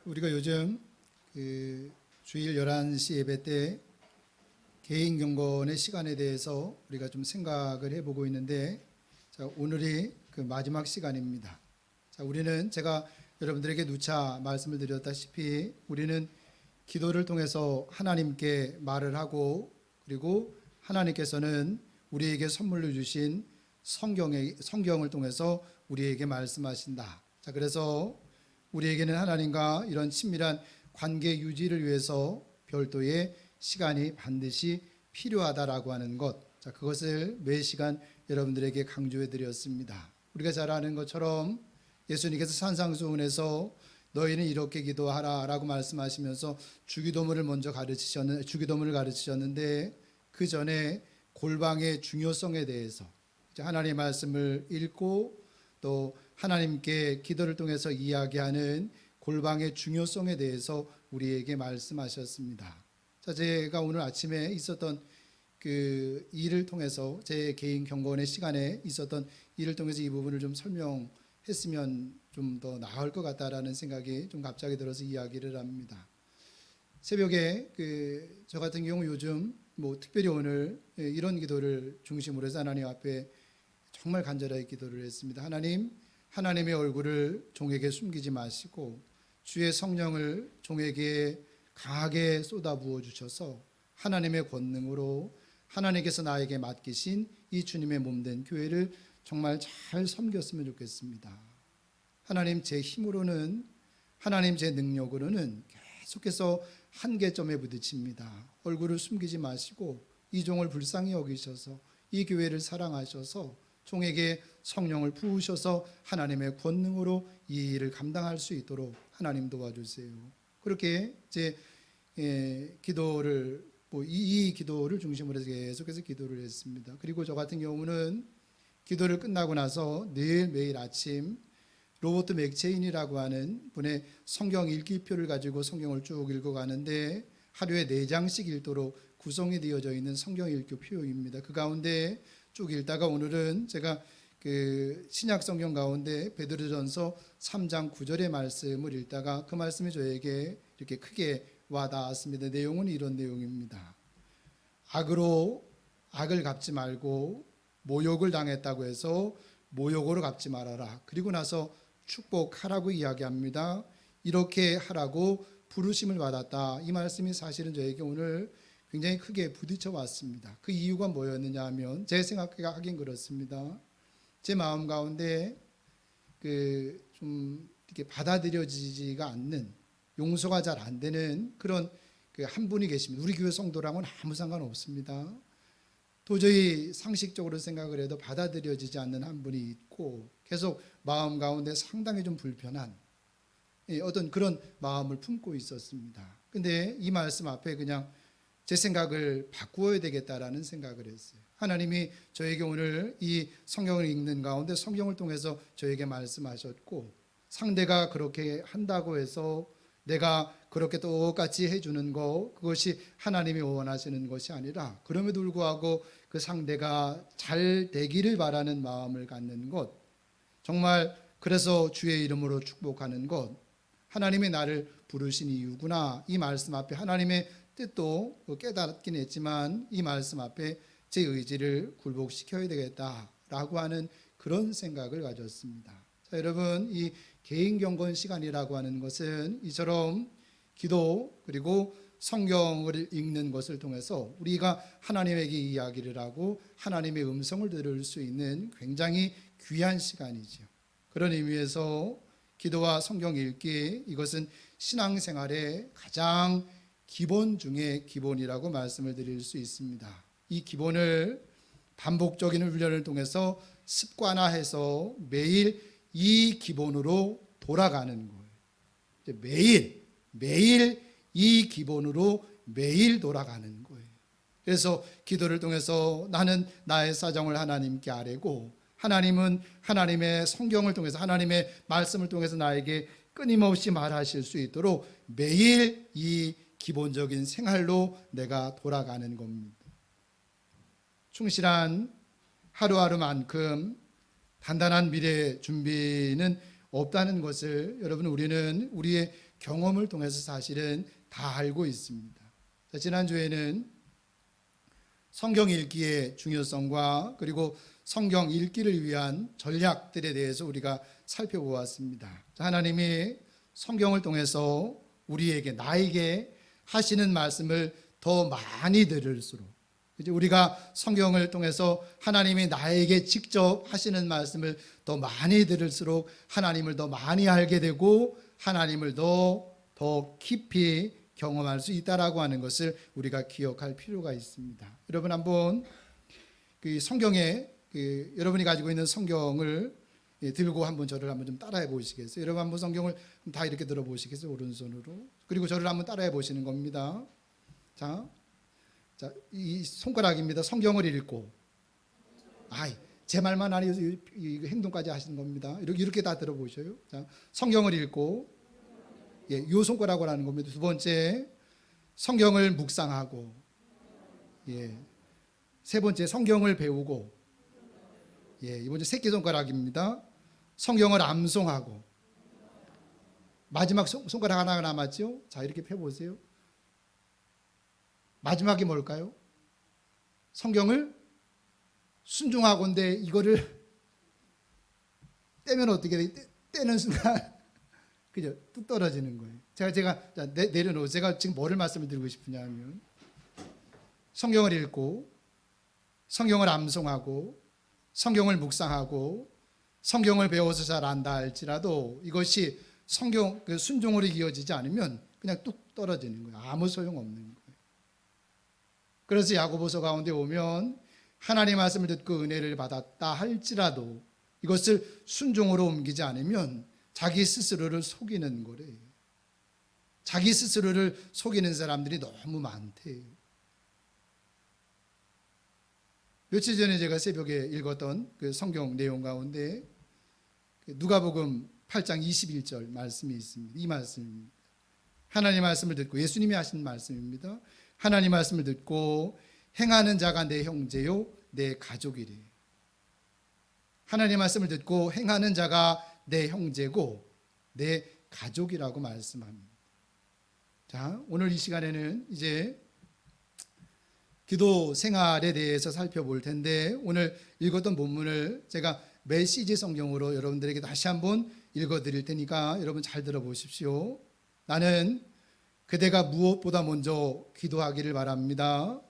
우리가 요즘 주일 11시 예배 때 개인 경건의 시간에 대해서 우리가 좀 생각을 해보고 있는데, 자, 오늘이 그 마지막 시간입니다. 자, 우리는 제가 여러분들에게 누차 말씀을 드렸다시피 우리는 기도를 통해서 하나님께 말을 하고, 그리고 하나님께서는 우리에게 선물로 주신 성경을 통해서 우리에게 말씀하신다. 자, 그래서 우리에게는 하나님과 이런 친밀한 관계 유지를 위해서 별도의 시간이 반드시 필요하다라고 하는 것, 자, 그것을 매 시간 여러분들에게 강조해 드렸습니다. 우리가 잘 아는 것처럼 예수님께서 산상수훈에서 너희는 이렇게 기도하라 라고 말씀하시면서 주기도문을 가르치셨는데, 그 전에 골방의 중요성에 대해서 하나님의 말씀을 읽고 또 하나님께 기도를 통해서 이야기하는 골방의 중요성에 대해서 우리에게 말씀하셨습니다. 자, 제가 오늘 아침에 있었던 그 일을 통해서, 제 개인 경건의 시간에 있었던 일을 통해서 이 부분을 좀 설명했으면 좀 더 나을 것 같다라는 생각이 좀 갑자기 들어서 이야기를 합니다. 새벽에 저 같은 경우 요즘 특별히 오늘 이런 기도를 중심으로 해서 하나님 앞에 정말 간절하게 기도를 했습니다. 하나님의 얼굴을 종에게 숨기지 마시고 주의 성령을 종에게 강하게 쏟아부어 주셔서 하나님의 권능으로 하나님께서 나에게 맡기신 이 주님의 몸된 교회를 정말 잘 섬겼으면 좋겠습니다. 하나님, 제 힘으로는, 하나님 제 능력으로는 계속해서 한계점에 부딪힙니다. 얼굴을 숨기지 마시고 이 종을 불쌍히 여기셔서 이 교회를 사랑하셔서 종에게 성령을 부으셔서 하나님의 권능으로 이 일을 감당할 수 있도록 하나님 도와주세요. 그렇게 제 기도를 이 기도를 중심으로 해서 계속해서 기도를 했습니다. 그리고 저 같은 경우는 기도를 끝나고 나서 매일 아침 로버트 맥체인이라고 하는 분의 성경 읽기표를 가지고 성경을 쭉 읽어가는데, 하루에 4장씩 읽도록 구성이 되어져 있는 성경 읽기표입니다. 그 가운데 쭉 읽다가 오늘은 제가 신약 성경 가운데 베드로전서 3장 9절의 말씀을 읽다가 그 말씀이 저에게 이렇게 크게 와닿았습니다. 내용은 이런 내용입니다. 악을 갚지 말고 모욕을 당했다고 해서 모욕으로 갚지 말아라. 그리고 나서 축복하라고 이야기합니다. 이렇게 하라고 부르심을 받았다. 이 말씀이 사실은 저에게 오늘 굉장히 크게 부딪혀 왔습니다. 그 이유가 뭐였느냐 하면, 제 생각하기엔 그렇습니다. 제 마음 가운데 좀 이렇게 받아들여지지가 않는, 용서가 잘 안 되는 그런 한 분이 계십니다. 우리 교회 성도랑은 아무 상관없습니다. 도저히 상식적으로 생각을 해도 받아들여지지 않는 한 분이 있고, 계속 마음 가운데 상당히 좀 불편한 어떤 그런 마음을 품고 있었습니다. 근데 이 말씀 앞에 그냥 제 생각을 바꾸어야 되겠다라는 생각을 했어요. 하나님이 저에게 오늘 이 성경을 읽는 가운데 성경을 통해서 저에게 말씀하셨고, 상대가 그렇게 한다고 해서 내가 그렇게 똑같이 해주는 거, 그것이 하나님이 원하시는 것이 아니라, 그럼에도 불구하고 그 상대가 잘 되기를 바라는 마음을 갖는 것, 정말 그래서 주의 이름으로 축복하는 것, 하나님이 나를 부르신 이유구나. 이 말씀 앞에 하나님의 뜻도 깨닫긴 했지만 이 말씀 앞에 제 의지를 굴복시켜야 되겠다라고 하는 그런 생각을 가졌습니다. 자, 여러분, 이 개인 경건 시간이라고 하는 것은 이처럼 기도 그리고 성경을 읽는 것을 통해서 우리가 하나님에게 이야기를 하고 하나님의 음성을 들을 수 있는 굉장히 귀한 시간이죠. 그런 의미에서 기도와 성경 읽기, 이것은 신앙생활의 가장 기본 중에 기본이라고 말씀을 드릴 수 있습니다. 이 기본을 반복적인 훈련을 통해서 습관화해서 매일 이 기본으로 돌아가는 거예요. 매일 이 기본으로 매일 돌아가는 거예요. 그래서 기도를 통해서 나는 나의 사정을 하나님께 아뢰고, 하나님은 하나님의 성경을 통해서, 하나님의 말씀을 통해서 나에게 끊임없이 말하실 수 있도록 매일 이 기본적인 생활로 내가 돌아가는 겁니다. 충실한 하루하루만큼 단단한 미래 준비는 없다는 것을, 여러분, 우리는 우리의 경험을 통해서 사실은 다 알고 있습니다. 자, 지난주에는 성경 읽기의 중요성과 그리고 성경 읽기를 위한 전략들에 대해서 우리가 살펴보았습니다. 자, 하나님이 성경을 통해서 우리에게 나에게 하시는 말씀을 더 많이 들을수록 이제 우리가 성경을 통해서 하나님이 나에게 직접 하시는 말씀을 더 많이 들을수록 하나님을 더 많이 알게 되고 하나님을 더 깊이 경험할 수 있다라고 하는 것을 우리가 기억할 필요가 있습니다. 여러분 한번 그 성경에 여러분이 가지고 있는 성경을 들고 한번 저를 한번 좀 따라해 보시겠어요? 여러분 한번 성경을 다 이렇게 들어 보시겠어요? 오른손으로. 그리고 저를 한번 따라해 보시는 겁니다. 자, 이 손가락입니다. 성경을 읽고, 제 말만 아니어서 이 행동까지 하시는 겁니다. 이렇게 다 들어보셔요. 자, 성경을 읽고, 요 손가락으로 하는 겁니다. 두 번째, 성경을 묵상하고, 세 번째, 성경을 배우고, 이번째 새끼 손가락입니다. 성경을 암송하고, 마지막 손가락 하나가 남았죠. 자, 이렇게 펴보세요. 마지막이 뭘까요? 성경을 순종하고인데 이거를 떼면 어떻게 돼? 떼는 순간 그죠? 뚝 떨어지는 거예요. 제가 내려놓으세요. 제가 지금 뭐를 말씀을 드리고 싶으냐 하면 성경을 읽고 성경을 암송하고 성경을 묵상하고 성경을 배워서 잘 안다 할지라도 이것이 성경 순종으로 이어지지 않으면 그냥 뚝 떨어지는 거예요. 아무 소용없는 거예요. 그래서 야고보서 가운데 오면 하나님의 말씀을 듣고 은혜를 받았다 할지라도 이것을 순종으로 옮기지 않으면 자기 스스로를 속이는 거래요. 자기 스스로를 속이는 사람들이 너무 많대요. 며칠 전에 제가 새벽에 읽었던 그 성경 내용 가운데 누가복음 8장 21절 말씀이 있습니다. 이 말씀입니다. 하나님 말씀을 듣고 예수님이 하신 말씀입니다. 하나님 말씀을 듣고 행하는 자가 내 형제요 내 가족이래. 하나님 말씀을 듣고 행하는 자가 내 형제고 내 가족이라고 말씀합니다. 자, 오늘 이 시간에는 이제 기도 생활에 대해서 살펴볼 텐데 오늘 읽었던 본문을 제가 메시지 성경으로 여러분들에게 다시 한번 읽어드릴 테니까 여러분 잘 들어보십시오. 나는 그대가 무엇보다 먼저 기도하기를 바랍니다.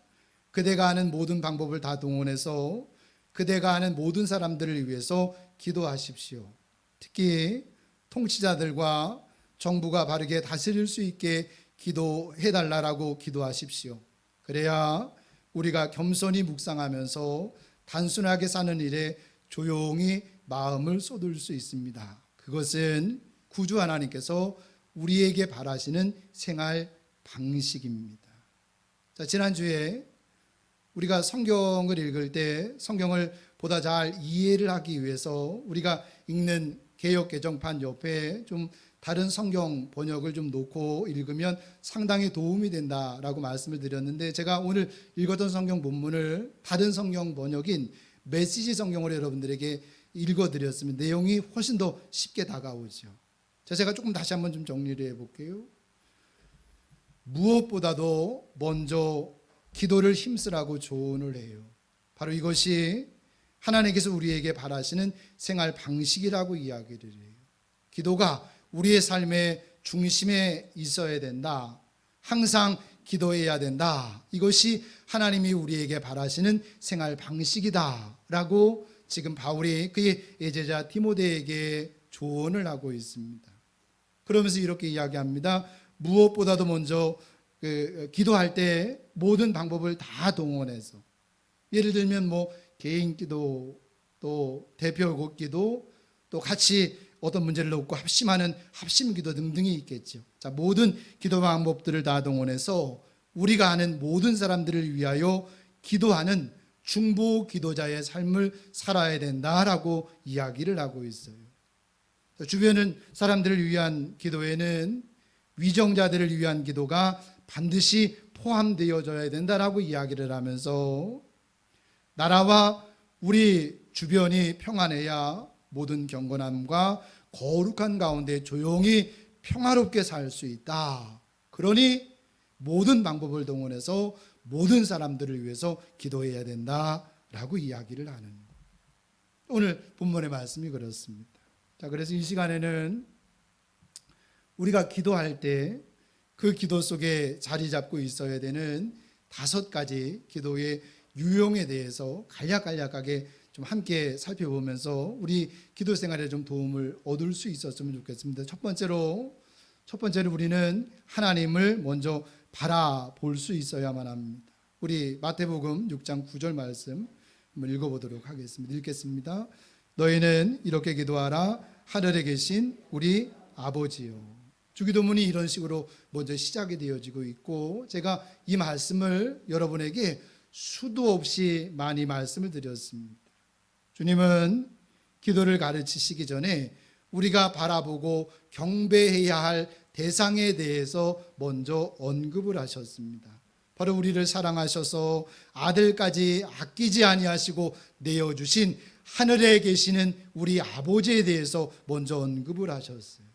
그대가 아는 모든 방법을 다 동원해서 그대가 아는 모든 사람들을 위해서 기도하십시오. 특히 통치자들과 정부가 바르게 다스릴 수 있게 기도해달라고 기도하십시오. 그래야 우리가 겸손히 묵상하면서 단순하게 사는 일에 조용히 마음을 쏟을 수 있습니다. 그것은 구주 하나님께서 우리에게 바라시는 생활 방식입니다. 자, 지난주에 우리가 성경을 읽을 때 성경을 보다 잘 이해를 하기 위해서 우리가 읽는 개역 개정판 옆에 좀 다른 성경 번역을 좀 놓고 읽으면 상당히 도움이 된다라고 말씀을 드렸는데 제가 오늘 읽었던 성경 본문을 다른 성경 번역인 메시지 성경으로 여러분들에게 읽어드렸으면 내용이 훨씬 더 쉽게 다가오죠. 제가 조금 다시 한번 좀 정리를 해볼게요. 무엇보다도 먼저 기도를 힘쓰라고 조언을 해요. 바로 이것이 하나님께서 우리에게 바라시는 생활 방식이라고 이야기를 해요. 기도가 우리의 삶의 중심에 있어야 된다. 항상 기도해야 된다. 이것이 하나님이 우리에게 바라시는 생활 방식이다 라고 지금 바울이 그의 예제자 디모데에게 조언을 하고 있습니다. 그러면서 이렇게 이야기합니다. 무엇보다도 먼저 기도할 때 모든 방법을 다 동원해서 예를 들면 뭐 개인 기도 또 대표 기도 또 같이 어떤 문제를 놓고 합심하는 합심 기도 등등이 있겠죠. 자, 모든 기도 방법들을 다 동원해서 우리가 아는 모든 사람들을 위하여 기도하는 중보 기도자의 삶을 살아야 된다라고 이야기를 하고 있어요. 주변은 사람들을 위한 기도에는 위정자들을 위한 기도가 반드시 포함되어져야 된다라고 이야기를 하면서 나라와 우리 주변이 평안해야 모든 경건함과 거룩한 가운데 조용히 평화롭게 살 수 있다. 그러니 모든 방법을 동원해서 모든 사람들을 위해서 기도해야 된다라고 이야기를 하는 거예요. 오늘 본문의 말씀이 그렇습니다. 자, 그래서 이 시간에는 우리가 기도할 때 그 기도 속에 자리 잡고 있어야 되는 5가지 기도의 유형에 대해서 간략간략하게 좀 함께 살펴보면서 우리 기도 생활에 좀 도움을 얻을 수 있었으면 좋겠습니다. 첫 번째로 우리는 하나님을 먼저 바라볼 수 있어야만 합니다. 우리 마태복음 6장 9절 말씀 한번 읽어보도록 하겠습니다. 읽겠습니다. 너희는 이렇게 기도하라. 하늘에 계신 우리 아버지요. 주기도문이 이런 식으로 먼저 시작이 되어지고 있고, 제가 이 말씀을 여러분에게 수도 없이 많이 말씀을 드렸습니다. 주님은 기도를 가르치시기 전에 우리가 바라보고 경배해야 할 대상에 대해서 먼저 언급을 하셨습니다. 바로 우리를 사랑하셔서 아들까지 아끼지 아니하시고 내어주신 하늘에 계시는 우리 아버지에 대해서 먼저 언급을 하셨어요.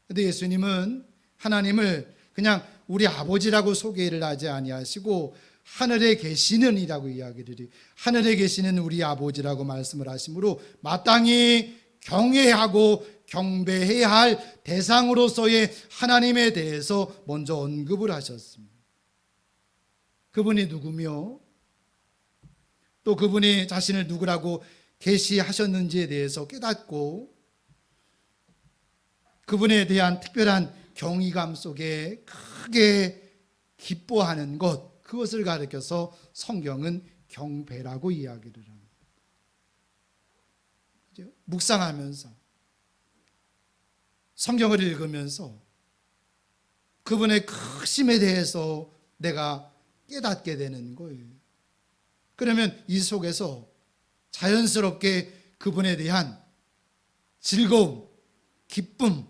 그런데 예수님은 하나님을 그냥 우리 아버지라고 소개를 하지 아니하시고 하늘에 계시는 이라고 이야기를 해요. 하늘에 계시는 우리 아버지라고 말씀을 하시므로 마땅히 경외하고 경배해야 할 대상으로서의 하나님에 대해서 먼저 언급을 하셨습니다. 그분이 누구며 또 그분이 자신을 누구라고 계시하셨는지에 대해서 깨닫고 그분에 대한 특별한 경외감 속에 크게 기뻐하는 것, 그것을 가리켜서 성경은 경배라고 이야기를 합니다. 묵상하면서 성경을 읽으면서 그분의 크심에 대해서 내가 깨닫게 되는 거예요. 그러면 이 속에서 자연스럽게 그분에 대한 즐거움, 기쁨,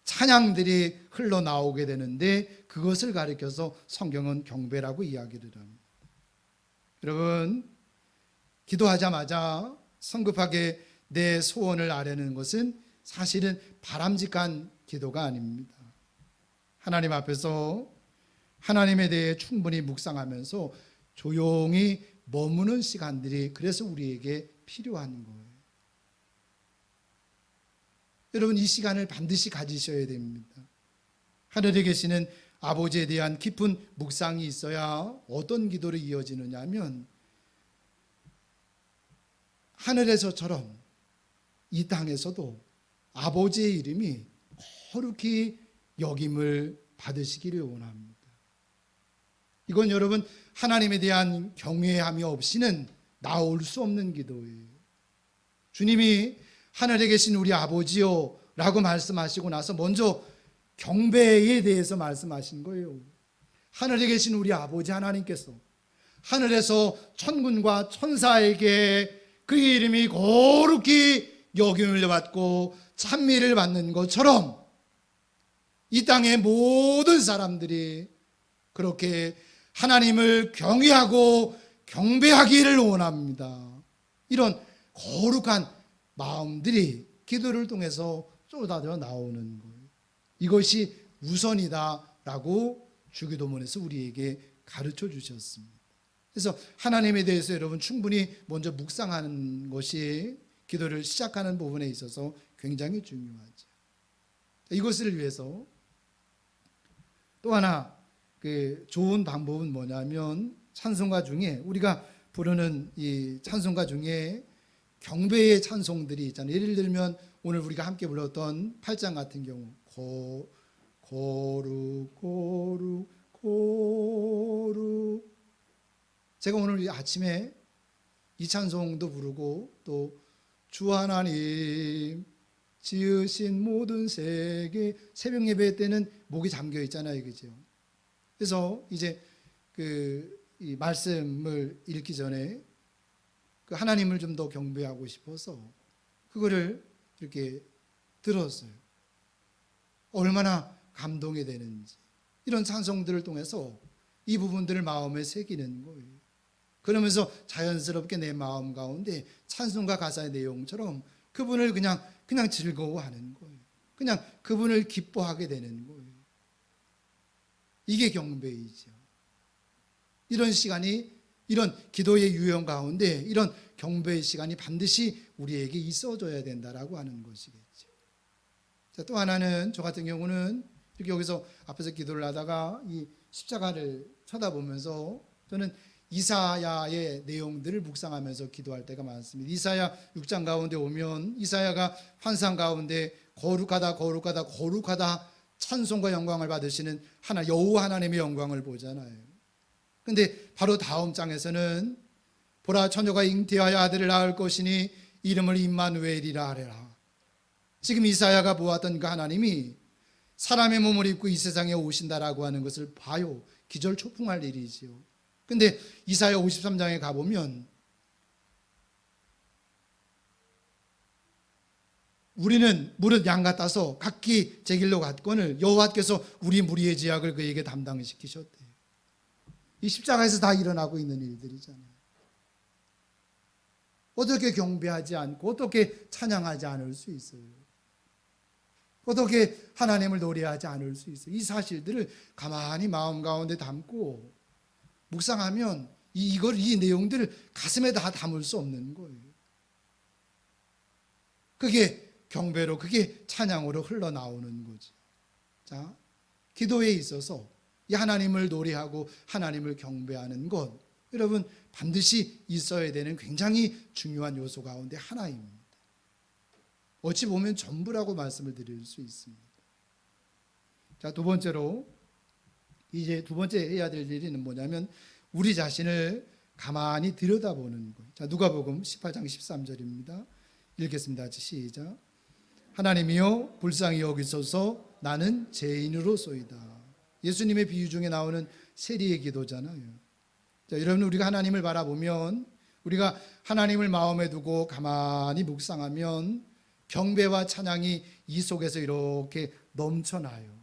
찬양들이 흘러나오게 되는데 그것을 가리켜서 성경은 경배라고 이야기를 합니다. 여러분, 기도하자마자 성급하게 내 소원을 아뢰는 것은 사실은 바람직한 기도가 아닙니다. 하나님 앞에서 하나님에 대해 충분히 묵상하면서 조용히 머무는 시간들이 그래서 우리에게 필요한 거예요. 여러분, 이 시간을 반드시 가지셔야 됩니다. 하늘에 계시는 아버지에 대한 깊은 묵상이 있어야 어떤 기도로 이어지느냐 하면 하늘에서처럼 이 땅에서도 아버지의 이름이 거룩히 여김을 받으시기를 원합니다. 이건 여러분 하나님에 대한 경외함이 없이는 나올 수 없는 기도예요. 주님이 하늘에 계신 우리 아버지요 라고 말씀하시고 나서 먼저 경배에 대해서 말씀하신 거예요. 하늘에 계신 우리 아버지 하나님께서 하늘에서 천군과 천사에게 그 이름이 거룩히 여김을 받고 찬미를 받는 것처럼 이 땅의 모든 사람들이 그렇게 하나님을 경외하고 경배하기를 원합니다. 이런 거룩한 마음들이 기도를 통해서 쏟아져 나오는 거예요. 이것이 우선이다라고 주기도문에서 우리에게 가르쳐 주셨습니다. 그래서 하나님에 대해서 여러분 충분히 먼저 묵상하는 것이 기도를 시작하는 부분에 있어서 굉장히 중요하죠. 이것을 위해서 또 하나 좋은 방법은 뭐냐면 찬송가 중에 우리가 부르는 이 찬송가 중에 경배의 찬송들이 있잖아요. 예를 들면 오늘 우리가 함께 불렀던 8장 같은 경우 거룩 거룩 거룩, 제가 오늘 아침에 이 찬송도 부르고 또 주 하나님 지으신 모든 세계, 새벽 예배 때는 목이 잠겨 있잖아요, 그죠? 그래서 이제 이 말씀을 읽기 전에 그 하나님을 좀 더 경배하고 싶어서 그거를 이렇게 들었어요. 얼마나 감동이 되는지. 이런 찬송들을 통해서 이 부분들을 마음에 새기는 거예요. 그러면서 자연스럽게 내 마음 가운데 찬송가 가사의 내용처럼 그분을 그냥 즐거워하는 거예요. 그냥 그분을 기뻐하게 되는 거예요. 이게 경배이죠. 이런 시간이, 이런 기도의 유형 가운데 이런 경배의 시간이 반드시 우리에게 있어줘야 된다라고 하는 것이겠죠. 자, 또 하나는 저 같은 경우는 이렇게 여기서 앞에서 기도를 하다가 이 십자가를 쳐다보면서 저는 이사야의 내용들을 묵상하면서 기도할 때가 많습니다. 이사야 6장 가운데 오면 이사야가 환상 가운데 거룩하다 거룩하다 거룩하다 찬송과 영광을 받으시는 여호와 하나님의 영광을 보잖아요. 근데 바로 다음 장에서는 보라 처녀가 잉태하여 아들을 낳을 것이니 이름을 임마누엘이라 하리라. 지금 이사야가 보았던 그 하나님이 사람의 몸을 입고 이 세상에 오신다라고 하는 것을 봐요. 기절초풍할 일이지요. 근데 이사야 53장에 가보면 우리는 무릇 양 같아서 각기 제 길로 갔거늘 여호와께서 우리 무리의 죄악을 그에게 담당시키셨대요. 이 십자가에서 다 일어나고 있는 일들이잖아요. 어떻게 경배하지 않고 어떻게 찬양하지 않을 수 있어요? 어떻게 하나님을 노래하지 않을 수 있어요? 이 사실들을 가만히 마음 가운데 담고 묵상하면 이 내용들을 가슴에 다 담을 수 없는 거예요. 그게 경배로, 그게 찬양으로 흘러나오는 거죠. 자, 기도에 있어서 이 하나님을 노래하고 하나님을 경배하는 것, 여러분 반드시 있어야 되는 굉장히 중요한 요소 가운데 하나입니다. 어찌 보면 전부라고 말씀을 드릴 수 있습니다. 자, 두 번째로 이제 두 번째 해야 될 일은 뭐냐면 우리 자신을 가만히 들여다보는 거예요. 자, 누가복음 18장 13절입니다. 읽겠습니다. 시작. 하나님이여 불쌍히 여기소서 나는 죄인으로소이다. 예수님의 비유 중에 나오는 세리의 기도잖아요. 자, 여러분 우리가 하나님을 바라보면 우리가 하나님을 마음에 두고 가만히 묵상하면 경배와 찬양이 이 속에서 이렇게 넘쳐나요.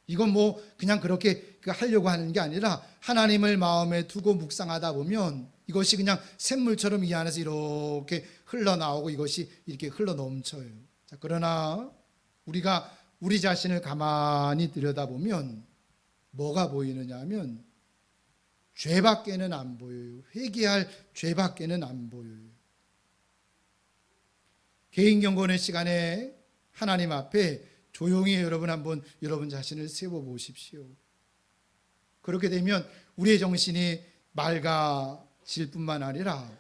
이건 뭐 그냥 그렇게 하려고 하는 게 아니라 하나님을 마음에 두고 묵상하다 보면 이것이 그냥 샘물처럼 이 안에서 이렇게 흘러나오고 이것이 이렇게 흘러넘쳐요. 자, 그러나 우리가 우리 자신을 가만히 들여다보면 뭐가 보이느냐 하면 죄밖에는 안 보여요. 회개할 죄밖에는 안 보여요. 개인 경건의 시간에 하나님 앞에 조용히 여러분 한번 여러분 자신을 세워보십시오. 그렇게 되면 우리의 정신이 맑아질 뿐만 아니라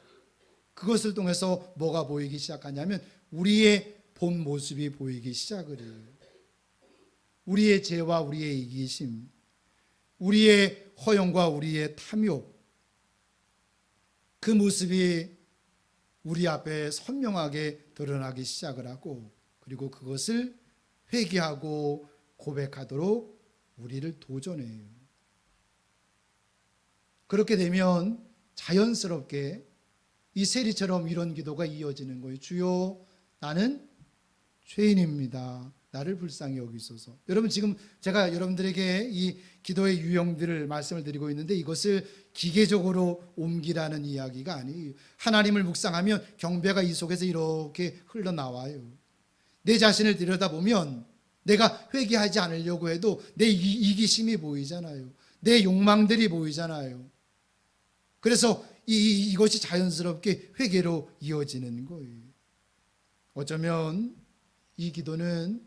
그것을 통해서 뭐가 보이기 시작하냐면 우리의 본 모습이 보이기 시작을 해요. 우리의 죄와 우리의 이기심, 우리의 허영과 우리의 탐욕, 그 모습이 우리 앞에 선명하게 드러나기 시작을 하고 그리고 그것을 회개하고 고백하도록 우리를 도전해요. 그렇게 되면 자연스럽게 이 세리처럼 이런 기도가 이어지는 거예요. 주여 나는 죄인입니다. 나를 불쌍히 여기소서. 여러분 지금 제가 여러분들에게 이 기도의 유형들을 말씀을 드리고 있는데 이것을 기계적으로 옮기라는 이야기가 아니에요. 하나님을 묵상하면 경배가 이 속에서 이렇게 흘러나와요. 내 자신을 들여다보면 내가 회개하지 않으려고 해도 내 이기심이 보이잖아요. 내 욕망들이 보이잖아요. 그래서 이것이 자연스럽게 회개로 이어지는 거예요. 어쩌면 이 기도는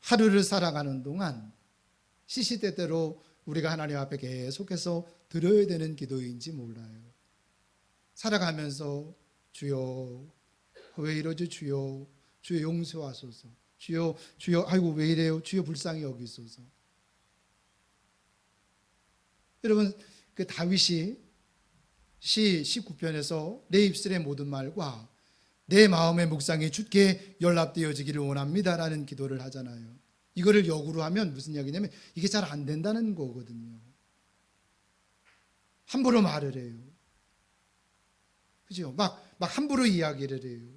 하루를 살아가는 동안 시시때때로 우리가 하나님 앞에 계속해서 드려야 되는 기도인지 몰라요. 살아가면서 주여 왜 이러지 주여 주여 용서하소서 주여 주여 아이고 왜 이래요 주여 불쌍히 여기소서. 여러분 그 다윗이 시 19편에서 내 입술의 모든 말과 내 마음의 묵상이 주께 연락되어지기를 원합니다라는 기도를 하잖아요. 이거를 역으로 하면 무슨 이야기냐면 이게 잘 안 된다는 거거든요. 함부로 말을 해요. 그죠? 막 함부로 이야기를 해요.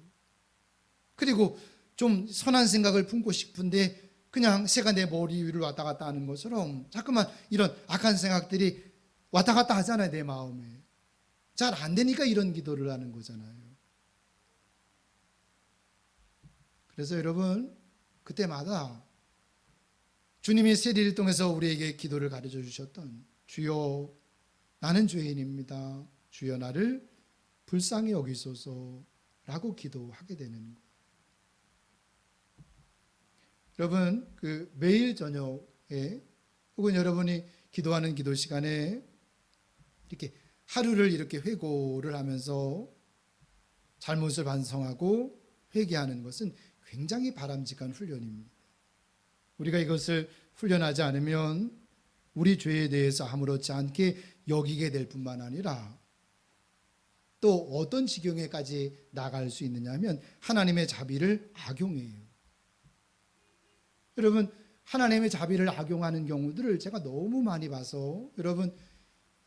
그리고 좀 선한 생각을 품고 싶은데 그냥 새가 내 머리 위를 왔다 갔다 하는 것처럼 자꾸만 이런 악한 생각들이 왔다 갔다 하잖아요. 내 마음에. 잘 안 되니까 이런 기도를 하는 거잖아요. 그래서 여러분 그때마다 주님이 세리를 통해서 우리에게 기도를 가르쳐 주셨던 주여 나는 죄인입니다. 주여 나를 불쌍히 여기소서라고 기도하게 되는 거예요. 여러분 매일 저녁에 혹은 여러분이 기도하는 기도 시간에 이렇게 하루를 이렇게 회고를 하면서 잘못을 반성하고 회개하는 것은 굉장히 바람직한 훈련입니다. 우리가 이것을 훈련하지 않으면 우리 죄에 대해서 아무렇지 않게 여기게 될 뿐만 아니라 또 어떤 지경에까지 나갈 수 있느냐 하면 하나님의 자비를 악용해요. 여러분 하나님의 자비를 악용하는 경우들을 제가 너무 많이 봐서 여러분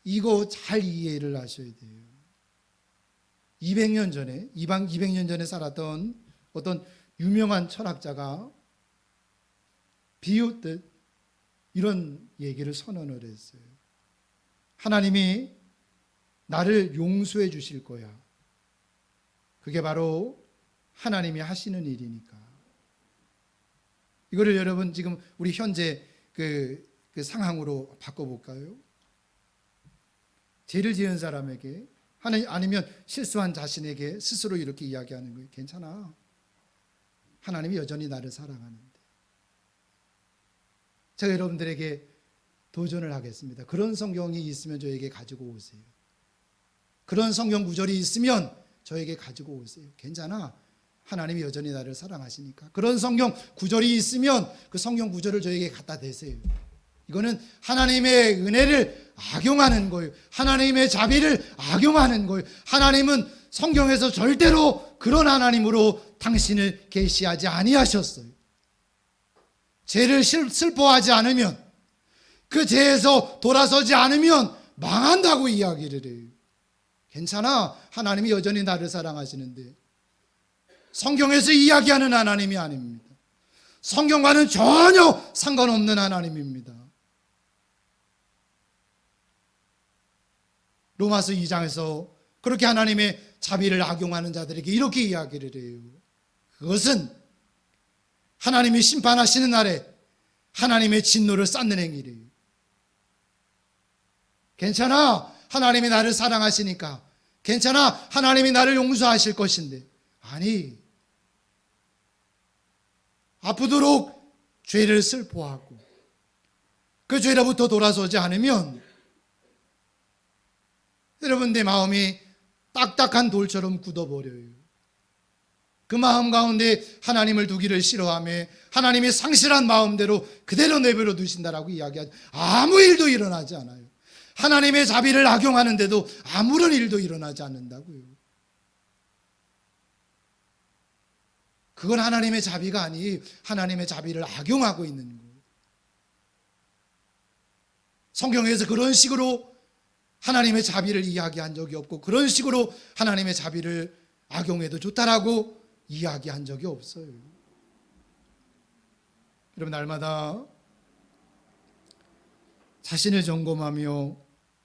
이거 잘 이해를 하셔야 돼요. 200년 전에 살았던 어떤 유명한 철학자가 비웃듯 이런 얘기를 선언을 했어요. 하나님이 나를 용서해 주실 거야. 그게 바로 하나님이 하시는 일이니까. 이거를 여러분 지금 우리 현재 그 상황으로 바꿔볼까요? 죄를 지은 사람에게 아니면 실수한 자신에게 스스로 이렇게 이야기하는 거예요. 괜찮아. 하나님이 여전히 나를 사랑하는데. 제가 여러분들에게 도전을 하겠습니다. 그런 성경이 있으면 저에게 가지고 오세요. 그런 성경 구절이 있으면 저에게 가지고 오세요. 괜찮아. 하나님이 여전히 나를 사랑하시니까. 그런 성경 구절이 있으면 그 성경 구절을 저에게 갖다 대세요. 이거는 하나님의 은혜를 악용하는 거예요. 하나님의 자비를 악용하는 거예요. 하나님은 성경에서 절대로 그런 하나님으로 당신을 계시하지 아니하셨어요. 죄를 슬퍼하지 않으면, 그 죄에서 돌아서지 않으면 망한다고 이야기를 해요. 괜찮아. 하나님이 여전히 나를 사랑하시는데. 성경에서 이야기하는 하나님이 아닙니다. 성경과는 전혀 상관없는 하나님입니다. 로마서 2장에서 그렇게 하나님의 자비를 악용하는 자들에게 이렇게 이야기를 해요. 그것은 하나님이 심판하시는 날에 하나님의 진노를 쌓는 행위래요. 괜찮아. 하나님이 나를 사랑하시니까. 괜찮아. 하나님이 나를 용서하실 것인데. 아니, 아프도록 죄를 슬퍼하고 그 죄로부터 돌아서지 않으면 여러분 내 마음이 딱딱한 돌처럼 굳어버려요. 그 마음 가운데 하나님을 두기를 싫어하며 하나님이 상실한 마음대로 그대로 내버려 두신다라고 이야기하죠. 아무 일도 일어나지 않아요. 하나님의 자비를 악용하는데도 아무런 일도 일어나지 않는다고요. 그건 하나님의 자비가 아니 하나님의 자비를 악용하고 있는 거예요. 성경에서 그런 식으로 하나님의 자비를 이야기한 적이 없고 그런 식으로 하나님의 자비를 악용해도 좋다라고 이야기한 적이 없어요. 여러분 날마다 자신을 점검하며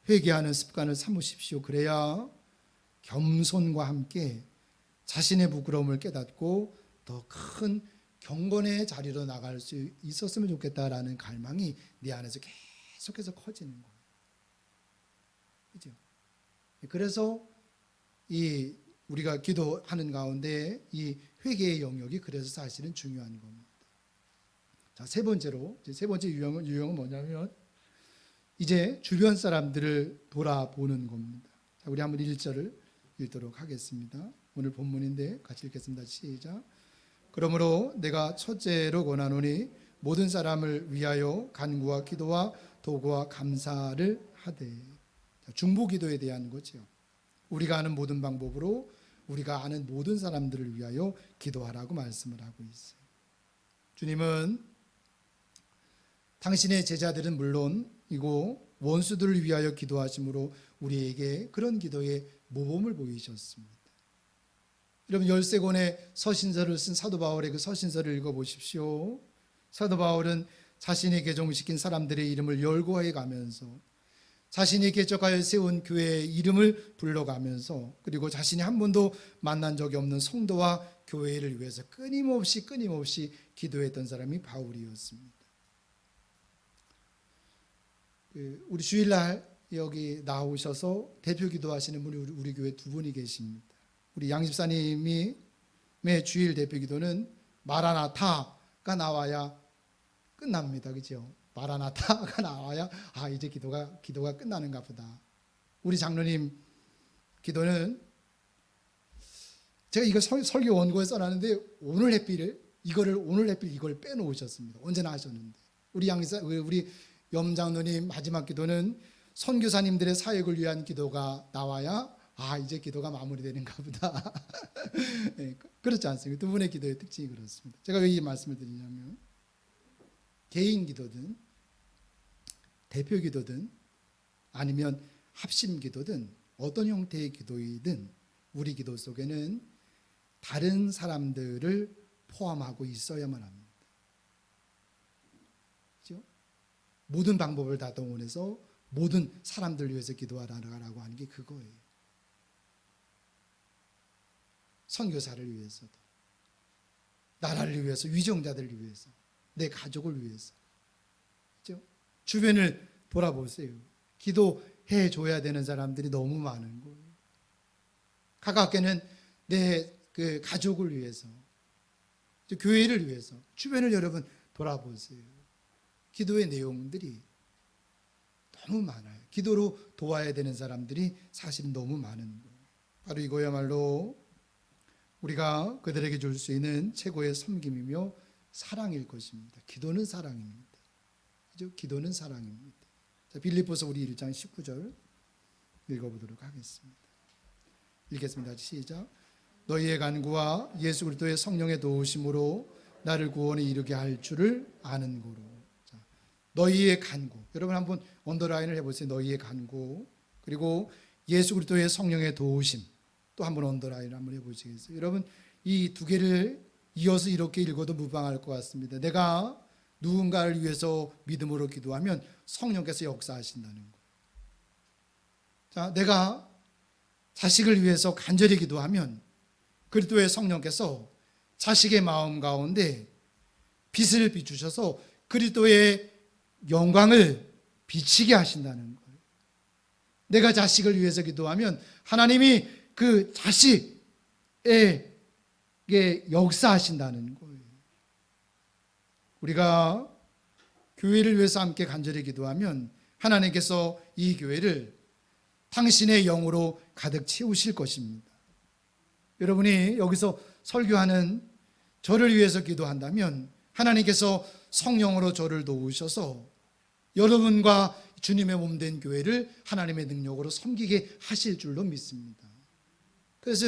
회개하는 습관을 삼으십시오. 그래야 겸손과 함께 자신의 부끄러움을 깨닫고 더 큰 경건의 자리로 나갈 수 있었으면 좋겠다라는 갈망이 내 안에서 계속해서 커지는 거예요. 그죠? 그래서 이 우리가 기도하는 가운데 이 회개의 영역이 그래서 사실은 중요한 겁니다. 자, 세 번째 유형은 뭐냐면 이제 주변 사람들을 돌아보는 겁니다. 자, 우리 한번 1절을 읽도록 하겠습니다. 오늘 본문인데 같이 읽겠습니다. 시작. 그러므로 내가 첫째로 권하노니 모든 사람을 위하여 간구와 기도와 도구와 감사를 하되. 자, 중보기도에 대한 거죠. 우리가 아는 모든 방법으로 우리가 아는 모든 사람들을 위하여 기도하라고 말씀을 하고 있어요. 주님은 당신의 제자들은 물론이고 원수들을 위하여 기도하심으로 우리에게 그런 기도의 모범을 보이셨습니다. 여러분 13권의 서신서를 쓴 사도 바울의 그 서신서를 읽어보십시오. 사도 바울은 자신이 개종시킨 사람들의 이름을 열거해 가면서 자신이 개척하여 세운 교회의 이름을 불러가면서 그리고 자신이 한 번도 만난 적이 없는 성도와 교회를 위해서 끊임없이 기도했던 사람이 바울이었습니다. 우리 주일날 여기 나오셔서 대표 기도하시는 분이 우리 교회 두 분이 계십니다. 우리 양 집사님이 매 주일 대표 기도는 마라나타가 나와야 끝납니다. 그죠? 마라나타가 나와야 이제 기도가 끝나는가 보다. 우리 장로님 기도는 제가 이거 설교 원고에 써놨는데 오늘 햇빛 이걸 빼놓으셨습니다. 언제나 하셨는데 우리 염장로님 마지막 기도는 선교사님들의 사역을 위한 기도가 나와야 이제 기도가 마무리되는가 보다. 네, 그렇지 않습니까? 두 분의 기도의 특징이 그렇습니다. 제가 왜 이 말씀을 드리냐면 개인 기도든 대표 기도든 아니면 합심 기도든 어떤 형태의 기도이든 우리 기도 속에는 다른 사람들을 포함하고 있어야만 합니다. 그렇죠? 모든 방법을 다 동원해서 모든 사람들을 위해서 기도하라고 하는 게 그거예요. 선교사를 위해서도, 나라를 위해서, 위정자들을 위해서, 내 가족을 위해서. 그렇죠? 주변을 돌아보세요. 기도해 줘야 되는 사람들이 너무 많은 거예요. 가깝게는 내 그 가족을 위해서, 교회를 위해서, 주변을 여러분 돌아보세요. 기도의 내용들이 너무 많아요. 기도로 도와야 되는 사람들이 사실은 너무 많은 거예요. 바로 이거야말로 우리가 그들에게 줄 수 있는 최고의 섬김이며 사랑일 것입니다. 기도는 사랑입니다. 그죠? 기도는 사랑입니다. 자, 빌립보서 우리 1장 19절 읽어보도록 하겠습니다. 읽겠습니다. 시작. 너희의 간구와 예수 그리스도의 성령의 도우심으로 나를 구원에 이르게 할 줄을 아는 고로. 자, 너희의 간구. 여러분 한번 언더라인을 해보세요. 너희의 간구. 그리고 예수 그리스도의 성령의 도우심. 또 한번 언더라인을 한번 해보시겠어요? 여러분 이 두 개를 이어서 이렇게 읽어도 무방할 것 같습니다. 내가 누군가를 위해서 믿음으로 기도하면 성령께서 역사하신다는 거예요. 자, 내가 자식을 위해서 간절히 기도하면 그리스도의 성령께서 자식의 마음 가운데 빛을 비추셔서 그리스도의 영광을 비치게 하신다는 거예요. 내가 자식을 위해서 기도하면 하나님이 그 자식에게 역사하신다는 거예요. 우리가 교회를 위해서 함께 간절히 기도하면 하나님께서 이 교회를 당신의 영으로 가득 채우실 것입니다. 여러분이 여기서 설교하는 저를 위해서 기도한다면 하나님께서 성령으로 저를 도우셔서 여러분과 주님의 몸된 교회를 하나님의 능력으로 섬기게 하실 줄로 믿습니다. 그래서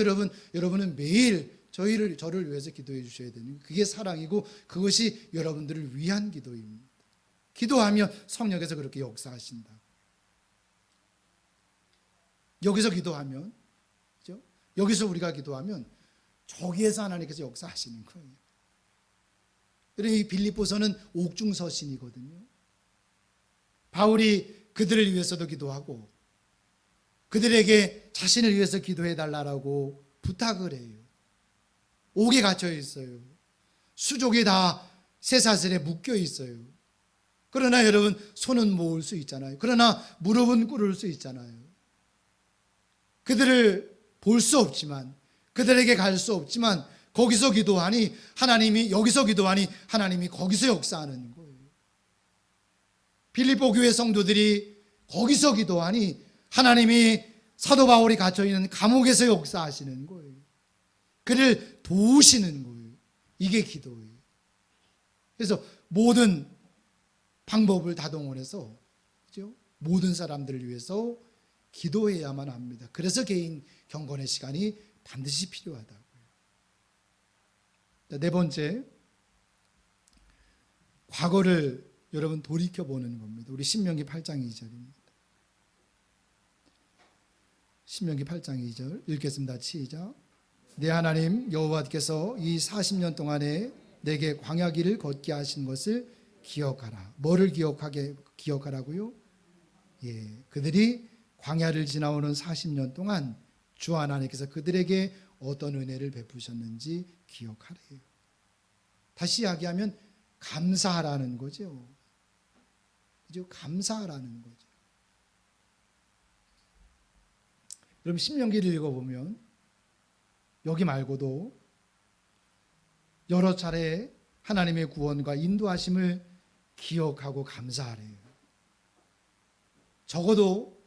여러분은 매일 저를 위해서 기도해 주셔야 되는 그게 사랑이고 그것이 여러분들을 위한 기도입니다. 기도하면 성령께서 그렇게 역사하신다. 여기서 기도하면, 그렇죠? 여기서 우리가 기도하면 저기에서 하나님께서 역사하시는 거예요. 그러니 이 빌립보서는 옥중서신이거든요. 바울이 그들을 위해서도 기도하고 그들에게 자신을 위해서 기도해 달라고 부탁을 해요. 옥에 갇혀 있어요. 수족이 다 쇠사슬에 묶여 있어요. 그러나 여러분 손은 모을 수 있잖아요. 그러나 무릎은 꿇을 수 있잖아요. 그들을 볼 수 없지만 그들에게 갈 수 없지만 거기서 기도하니 하나님이 여기서 기도하니 하나님이 거기서 역사하는 거예요. 빌립보 교회 성도들이 거기서 기도하니 하나님이 사도 바울이 갇혀 있는 감옥에서 역사하시는 거예요. 그를 도우시는 거예요. 이게 기도예요. 그래서 모든 방법을 다 동원해서 그렇죠? 모든 사람들을 위해서 기도해야만 합니다. 그래서 개인 경건의 시간이 반드시 필요하다고요. 네 번째, 과거를 여러분 돌이켜보는 겁니다. 우리 신명기 8장 2절입니다. 신명기 8장 2절 읽겠습니다. 시작. 내 하나님 여호와께서 이 40년 동안에 내게 광야길을 걷게 하신 것을 기억하라. 뭐를 기억하라고요? 그들이 광야를 지나오는 40년 동안 주 하나님께서 그들에게 어떤 은혜를 베푸셨는지 기억하래요. 다시 이야기하면 감사하라는 거죠. 그죠? 감사하라는 거죠. 그럼 신명기를 읽어보면 여기 말고도 여러 차례 하나님의 구원과 인도하심을 기억하고 감사하래요. 적어도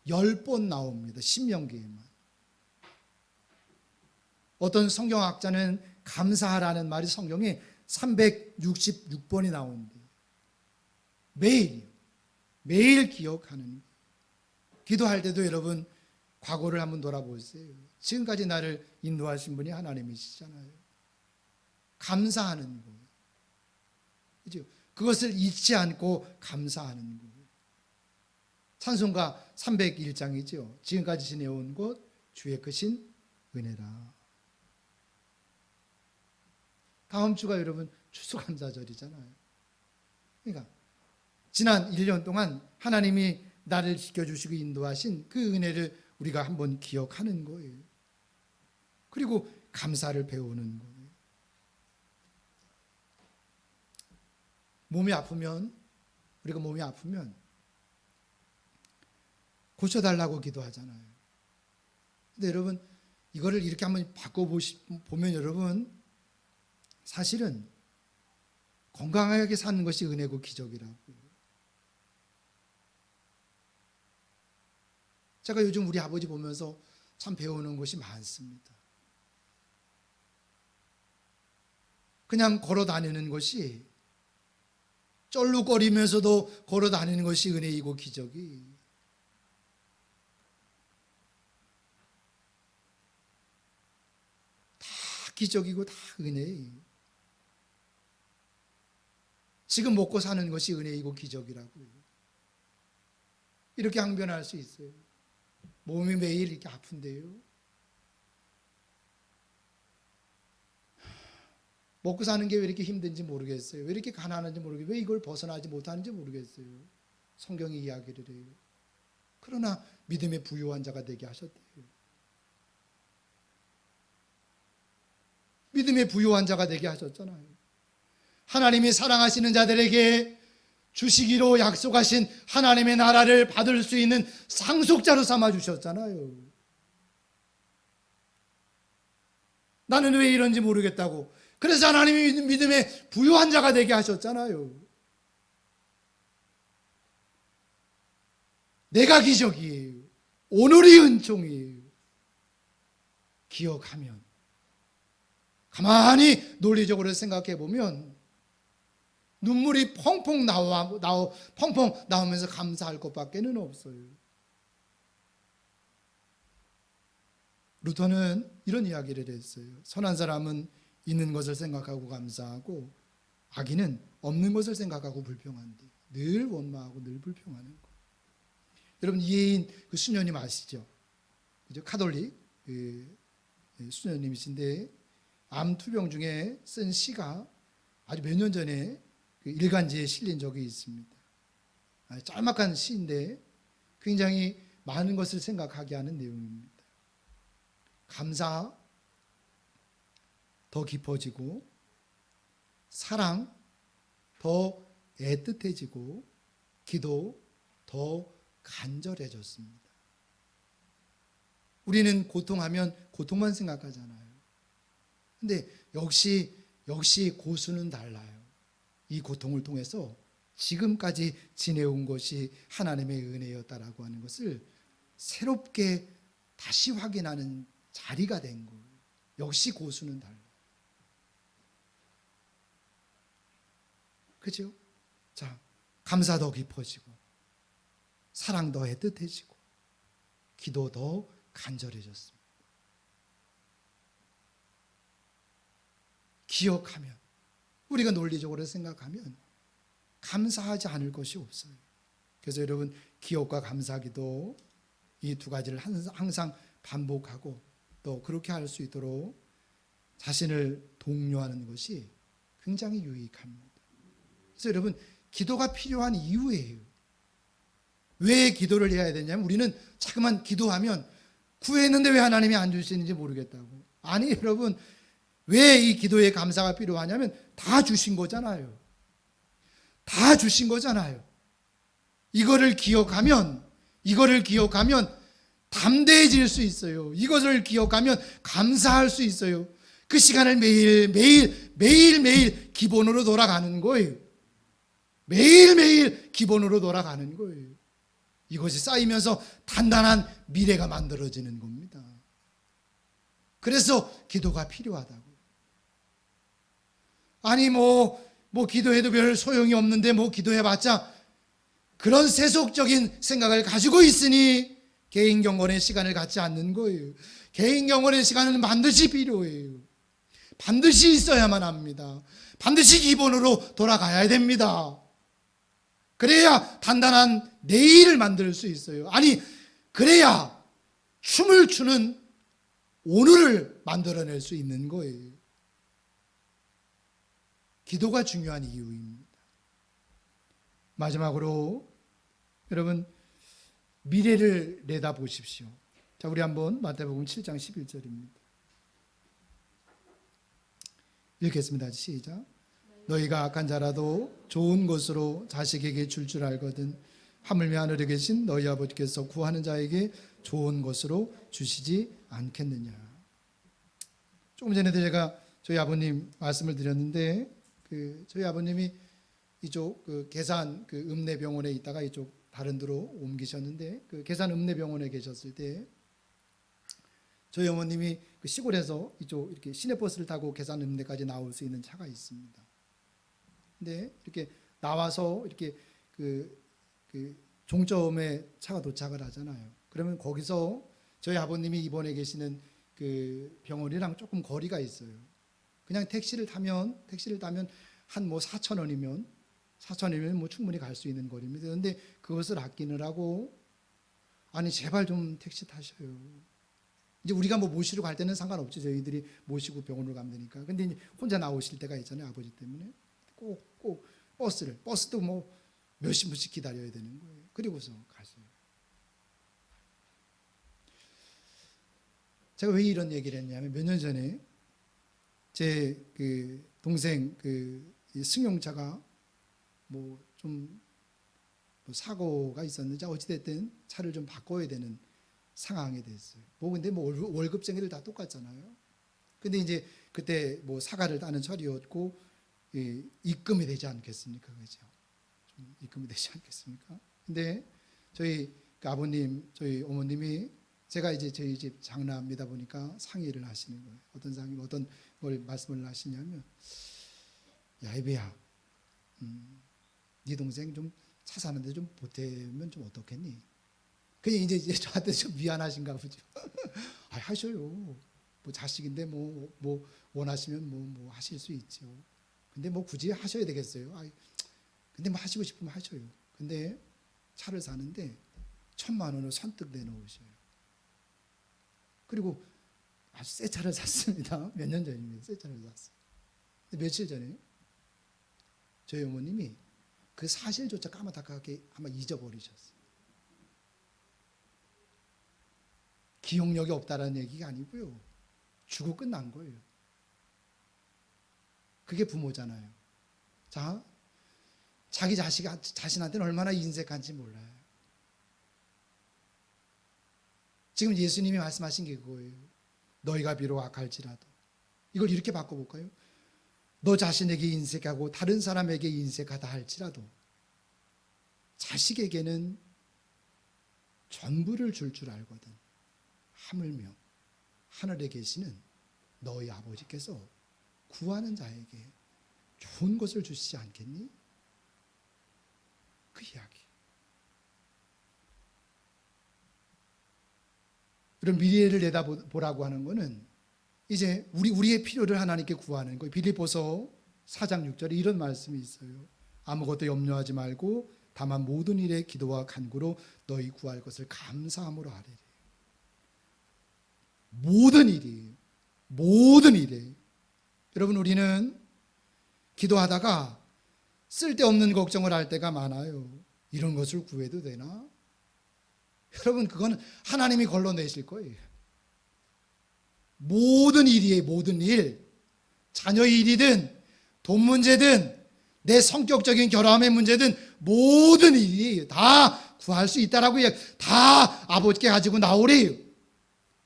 10번 나옵니다. 신명기에만. 어떤 성경학자는 감사하라는 말이 성경에 366번이 나오는데 매일 기억하는 거예요. 기도할 때도 여러분 과거를 한번 돌아보세요. 지금까지 나를 인도하신 분이 하나님이시잖아요. 감사하는 거예요. 그죠? 그것을 잊지 않고 감사하는 거예요. 찬송가 301장이죠. 지금까지 지내온 것 주의 크신 은혜라. 다음 주가 여러분 추수감사절이잖아요. 그러니까 지난 1년 동안 하나님이 나를 지켜주시고 인도하신 그 은혜를 우리가 한번 기억하는 거예요. 그리고 감사를 배우는 거예요. 우리가 몸이 아프면 고쳐달라고 기도하잖아요. 근데 여러분 이거를 이렇게 한번 바꿔보면 여러분 사실은 건강하게 사는 것이 은혜고 기적이라고요. 제가 요즘 우리 아버지 보면서 참 배우는 것이 많습니다. 그냥 걸어 다니는 것이 쩔룩거리면서도 걸어 다니는 것이 은혜이고 기적이. 다 기적이고 다 은혜예요. 지금 먹고 사는 것이 은혜이고 기적이라고요. 이렇게 항변할 수 있어요. 몸이 매일 이렇게 아픈데요. 먹고 사는 게 왜 이렇게 힘든지 모르겠어요. 왜 이렇게 가난한지 모르겠어요. 왜 이걸 벗어나지 못하는지 모르겠어요. 성경이 이야기를 해요. 그러나 믿음의 부유한 자가 되게 하셨대요. 믿음의 부유한 자가 되게 하셨잖아요. 하나님이 사랑하시는 자들에게 주시기로 약속하신 하나님의 나라를 받을 수 있는 상속자로 삼아주셨잖아요. 나는 왜 이런지 모르겠다고. 그래서 하나님이 믿음의 부유한 자가 되게 하셨잖아요. 내가 기적이에요. 오늘이 은총이에요. 기억하면 가만히 논리적으로 생각해 보면 눈물이 펑펑 나오면서 감사할 것밖에는 없어요. 루터는 이런 이야기를 했어요. 선한 사람은 있는 것을 생각하고 감사하고 악인은 없는 것을 생각하고 불평한대. 늘 원망하고 늘 불평하는 거. 여러분 이혜인 그 수녀님 아시죠? 그죠? 카톨릭 수녀님이신데 암 투병 중에 쓴 시가 아주 몇 년 전에 그 일간지에 실린 적이 있습니다. 짤막한 시인데 굉장히 많은 것을 생각하게 하는 내용입니다. 감사 더 깊어지고 사랑 더 애틋해지고 기도 더 간절해졌습니다. 우리는 고통하면 고통만 생각하잖아요. 근데 역시 고수는 달라요. 이 고통을 통해서 지금까지 지내온 것이 하나님의 은혜였다라고 하는 것을 새롭게 다시 확인하는 자리가 된 거예요. 역시 고수는 달라요. 그죠? 자, 감사 더 깊어지고 사랑 더 애틋해지고 기도 더 간절해졌습니다. 기억하면 우리가 논리적으로 생각하면 감사하지 않을 것이 없어요. 그래서 여러분 기억과 감사기도 이 두 가지를 항상 반복하고 또 그렇게 할 수 있도록 자신을 독려하는 것이 굉장히 유익합니다. 그래서 여러분 기도가 필요한 이유예요. 왜 기도를 해야 되냐면 우리는 자꾸만 기도하면 구했는데 왜 하나님이 안 주시는지 모르겠다고. 아니 여러분, 왜 이 기도에 감사가 필요하냐면 다 주신 거잖아요. 다 주신 거잖아요. 이거를 기억하면 담대해질 수 있어요. 이것을 기억하면 감사할 수 있어요. 그 시간을 매일 기본으로 돌아가는 거예요. 매일 기본으로 돌아가는 거예요. 이것이 쌓이면서 단단한 미래가 만들어지는 겁니다. 그래서 기도가 필요하다고. 아니 뭐 기도해도 별 소용이 없는데 뭐 기도해봤자, 그런 세속적인 생각을 가지고 있으니 개인 경건의 시간을 갖지 않는 거예요. 개인 경건의 시간은 반드시 필요해요. 반드시 있어야만 합니다. 반드시 기본으로 돌아가야 됩니다. 그래야 단단한 내일을 만들 수 있어요. 아니 그래야 춤을 추는 오늘을 만들어낼 수 있는 거예요. 기도가 중요한 이유입니다. 마지막으로 여러분, 미래를 내다보십시오. 자, 우리 한번 마태복음 7장 11절입니다. 읽겠습니다. 시작. 너희가 악한 자라도 좋은 것으로 자식에게 줄 알거든 하물며 하늘에 계신 너희 아버지께서 구하는 자에게 좋은 것으로 주시지 않겠느냐. 조금 전에도 제가 저희 아버님 말씀을 드렸는데, 저희 아버님이 이쪽 계산 읍내병원에 있다가 이쪽 다른 데로 옮기셨는데, 계산 읍내병원에 계셨을 때 저희 어머님이 시골에서 이쪽 이렇게 시내버스를 타고 계산 읍내까지 나올 수 있는 차가 있습니다. 근데 이렇게 나와서 이렇게 종점에 차가 도착을 하잖아요. 그러면 거기서 저희 아버님이 입원해 계시는 병원이랑 조금 거리가 있어요. 그냥 택시를 타면 한 4,000원이면 뭐 충분히 갈 수 있는 거리입니다. 그런데 그것을 아끼느라고, 아니 제발 좀 택시 타셔요. 이제 우리가 모시러 갈 때는 상관없죠. 저희들이 모시고 병원으로 가면 되니까. 근데 이제 혼자 나오실 때가 있잖아요. 아버지 때문에. 꼭 버스도 몇십 분씩 기다려야 되는 거예요. 그리고서 가세요. 제가 왜 이런 얘기를 했냐면, 몇 년 전에 제 동생 승용차가 좀 사고가 있었는지 어찌됐든 차를 좀 바꿔야 되는 상황이 됐어요. 근데 월급쟁이들 다 똑같잖아요. 근데 이제 그때 사과를 따는 철이었고 입금이 되지 않겠습니까? 그죠? 좀 입금이 되지 않겠습니까? 근데 저희 아버님, 저희 어머님이, 제가 이제 저희 집 장남이다 보니까 상의를 하시는 거예요. 어떤 걸 말씀을 하시냐면, 야 이배야, 네 동생 좀 차 사는데 좀 보태면 좀 어떻겠니? 그냥 이제 저한테 좀 미안하신가 보죠. 아, 하셔요. 자식인데 원하시면 하실 수 있죠. 근데 굳이 하셔야 되겠어요? 근데 하시고 싶으면 하셔요. 근데 차를 사는데 1,000만 원을 선뜻 내놓으셔요. 그리고 아주 새 차를 샀습니다. 몇 년 전입니다. 새 차를 샀어요. 근데 며칠 전에 저희 어머님이 그 사실조차 까마득하게 아마 잊어버리셨어요. 기억력이 없다라는 얘기가 아니고요. 주고 끝난 거예요. 그게 부모잖아요. 자, 자기 자신한테는 얼마나 인색한지 몰라요. 지금 예수님이 말씀하신 게 그거예요. 너희가 비록 악할지라도. 이걸 이렇게 바꿔볼까요? 너 자신에게 인색하고 다른 사람에게 인색하다 할지라도 자식에게는 전부를 줄 알거든. 하물며 하늘에 계시는 너희 아버지께서 구하는 자에게 좋은 것을 주시지 않겠니? 그 이야기. 이런 미래를 내다보라고 하는 것은 이제 우리의 필요를 하나님께 구하는 거예요. 빌립보서 4장 6절에 이런 말씀이 있어요. 아무것도 염려하지 말고 다만 모든 일에 기도와 간구로 너희 구할 것을 감사함으로 하리라. 모든 일이. 여러분, 우리는 기도하다가 쓸데없는 걱정을 할 때가 많아요. 이런 것을 구해도 되나? 여러분, 그건 하나님이 걸러내실 거예요. 모든 일이에요. 모든 일. 자녀의 일이든 돈 문제든 내 성격적인 결함의 문제든 모든 일이 다 구할 수 있다라고 다 아버지께 가지고 나오래요.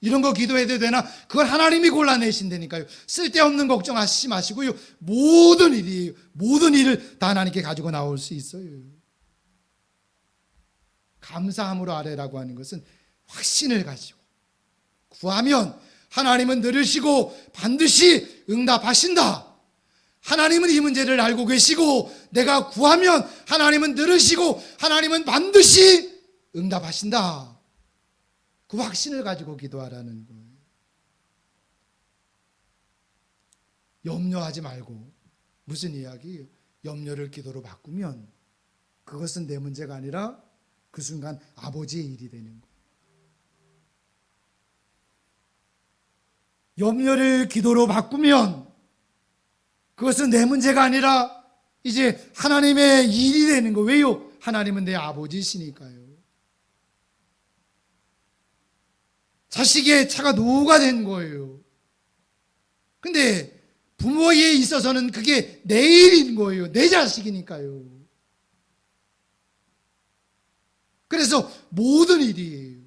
이런 거 기도해도 되나? 그걸 하나님이 골라내신다니까요. 쓸데없는 걱정하시지 마시고요. 모든 일이에요. 모든 일을 다 하나님께 가지고 나올 수 있어요. 감사함으로 아뢰라고 하는 것은 확신을 가지고 구하면 하나님은 들으시고 반드시 응답하신다. 하나님은 이 문제를 알고 계시고 내가 구하면 하나님은 들으시고 하나님은 반드시 응답하신다. 그 확신을 가지고 기도하라는 거예요. 염려하지 말고. 무슨 이야기예요? 염려를 기도로 바꾸면 그것은 내 문제가 아니라 그 순간 아버지의 일이 되는 거예요. 염려를 기도로 바꾸면 그것은 내 문제가 아니라 이제 하나님의 일이 되는 거예요. 왜요? 하나님은 내 아버지시니까요. 자식의 차가 노가 된 거예요. 근데 부모에 있어서는 그게 내 일인 거예요. 내 자식이니까요. 그래서 모든 일이에요.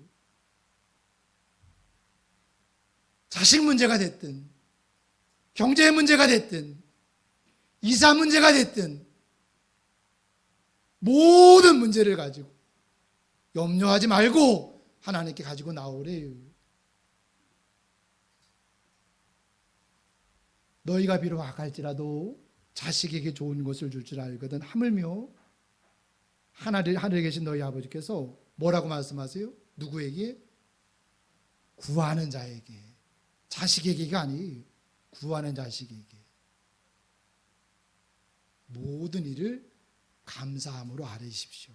자식 문제가 됐든 경제 문제가 됐든 이사 문제가 됐든 모든 문제를 가지고 염려하지 말고 하나님께 가지고 나오래요. 너희가 비록 악할지라도 자식에게 좋은 것을 줄 줄 알거든. 하물며 하늘에 계신 너희 아버지께서 뭐라고 말씀하세요? 누구에게? 구하는 자에게. 자식에게가 아니에요. 구하는 자식에게. 모든 일을 감사함으로 아뢰십시오.